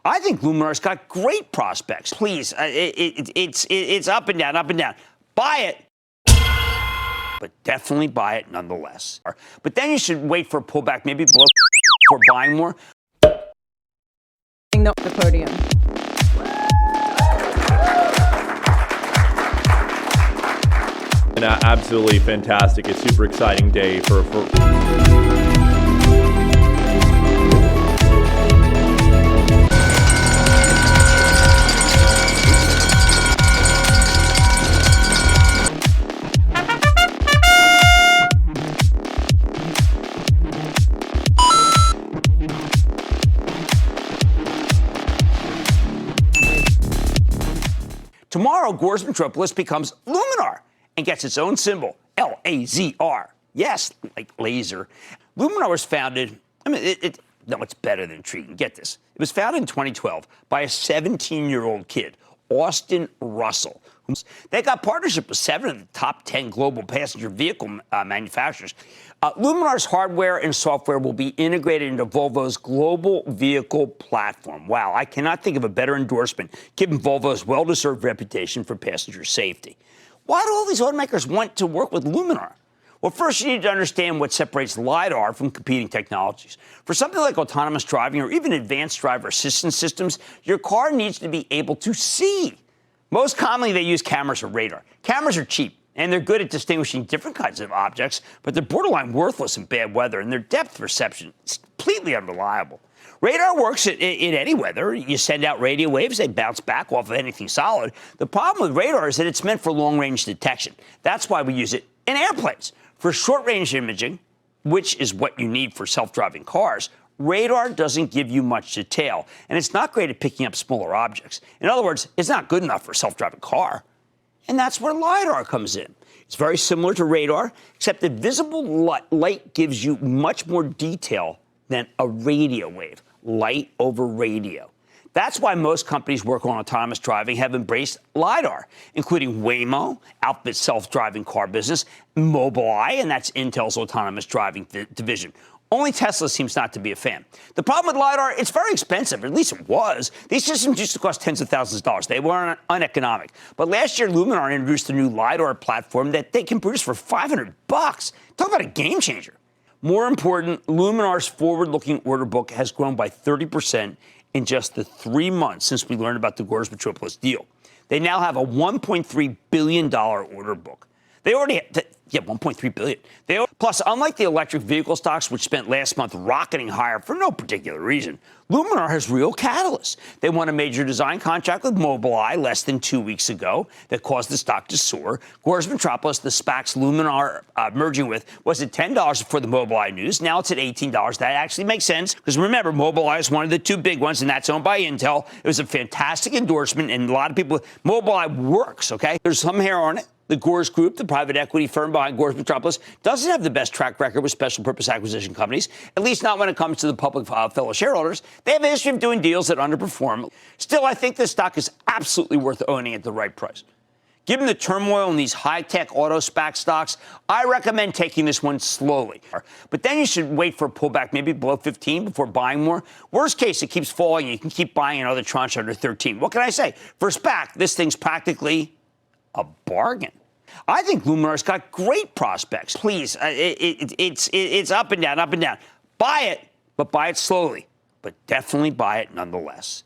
I think Luminar's got great prospects. Please, it's up and down, up and down. Buy it, but definitely buy it nonetheless. But then you should wait for a pullback, maybe below for buying more. The podium. An absolutely fantastic, a super exciting day for Tomorrow, Gores Metropolis becomes Luminar and gets its own symbol, L-A-Z-R. Yes, like laser. Luminar was founded, no, it's better than intriguing. Get this. It was founded in 2012 by a 17-year-old kid, Austin Russell. They got partnership with 7 of the top 10 global passenger vehicle manufacturers. Luminar's hardware and software will be integrated into Volvo's global vehicle platform. Wow, I cannot think of a better endorsement given Volvo's well-deserved reputation for passenger safety. Why do all these automakers want to work with Luminar? Well, first, you need to understand what separates LiDAR from competing technologies. For something like autonomous driving or even advanced driver assistance systems, your car needs to be able to see. Most commonly, they use cameras or radar. Cameras are cheap, and they're good at distinguishing different kinds of objects, but they're borderline worthless in bad weather, and their depth perception is completely unreliable. Radar works in any weather. You send out radio waves, they bounce back off of anything solid. The problem with radar is that it's meant for long-range detection. That's why we use it in airplanes. For short-range imaging, which is what you need for self-driving cars, radar doesn't give you much detail, and it's not great at picking up smaller objects. In other words, it's not good enough for a self-driving car. And that's where LiDAR comes in. It's very similar to radar, except that visible light gives you much more detail than a radio wave, light over radio. That's why most companies working on autonomous driving have embraced LiDAR, including Waymo, Alphabet's self-driving car business, Mobileye, and that's Intel's autonomous driving division. Only Tesla seems not to be a fan. The problem with LiDAR, it's very expensive, or at least it was. These systems used to cost tens of thousands of dollars. They were uneconomic. But last year, Luminar introduced a new LiDAR platform that they can produce for $500. Talk about a game changer. More important, Luminar's forward-looking order book has grown by 30% in just the 3 months since we learned about the Gores Metropolis deal. They now have a $1.3 billion order book. They already have, $1.3 billion. Plus, unlike the electric vehicle stocks, which spent last month rocketing higher for no particular reason, Luminar has real catalysts. They won a major design contract with Mobileye less than 2 weeks ago that caused the stock to soar. Gores Metropolis, the SPACs Luminar merging with, was at $10 before the Mobileye news. Now it's at $18. That actually makes sense because remember, Mobileye is one of the 2 big ones, and that's owned by Intel. It was a fantastic endorsement, and a lot of people, Mobileye works, okay? There's some hair on it. The Gores Group, the private equity firm behind Gores Metropolis, doesn't have the best track record with special purpose acquisition companies, at least not when it comes to the public fellow shareholders. They have a history of doing deals that underperform. Still, I think this stock is absolutely worth owning at the right price. Given the turmoil in these high-tech auto SPAC stocks, I recommend taking this one slowly. But then you should wait for a pullback, maybe below 15 before buying more. Worst case, it keeps falling. You can keep buying another tranche under 13. What can I say? For SPAC, this thing's practically a bargain. I think Luminar's got great prospects. Please, it's up and down, up and down. Buy it, but buy it slowly. But definitely buy it nonetheless.